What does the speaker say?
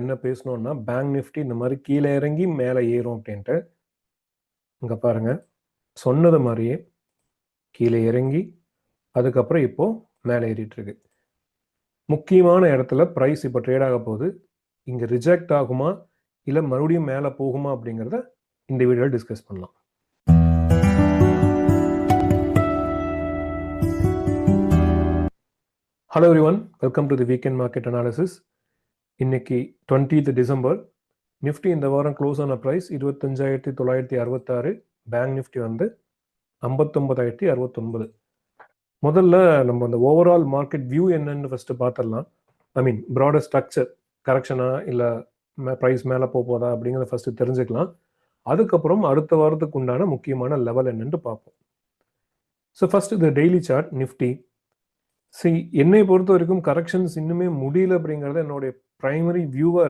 என்ன பேசணும்னா bank Nifty இந்த மாதிரி கீழே இறங்கி மேலே ஏறும் அப்படின்ட்டு. இங்கே பாருங்க, சொன்னது மாதிரியே கீழே இறங்கி அதுக்கப்புறம் இப்போ மேலே ஏறிட்டு இருக்கு. முக்கியமான இடத்துல ப்ரைஸ் இப்போ ட்ரேட் ஆக போகுது. இங்கே ரிஜெக்ட் ஆகுமா இல்லை மறுபடியும் மேலே போகுமா அப்படிங்கிறத இந்த வீடியோவில் டிஸ்கஸ் பண்ணலாம். Hello everyone, welcome to the weekend market analysis. இன்னைக்கு 20th டிசம்பர். நிஃப்டி இந்த வாரம் க்ளோஸ் ஆன ப்ரைஸ் 25,966. பேங்க் நிஃப்டி வந்து 59,069. முதல்ல நம்ம அந்த ஓவரால் மார்க்கெட் வியூ என்னன்னு ஃபர்ஸ்ட் பார்த்துடலாம். ப்ராடர் ஸ்ட்ரக்சர் கரெக்ஷனா இல்லை ப்ரைஸ் மேலே போதா அப்படிங்கிறத ஃபர்ஸ்ட் தெரிஞ்சுக்கலாம். அதுக்கப்புறம் அடுத்த வாரத்துக்கு உண்டான முக்கியமான லெவல் என்னன்னு பார்ப்போம். ஸோ ஃபர்ஸ்ட் இந்த டெய்லி சார்ட் நிஃப்டி. என்னை பொறுத்த வரைக்கும் கரெக்ஷன்ஸ் இன்னுமே முடியல அப்படிங்கிறது என்னுடைய பிரைமரி வியூவா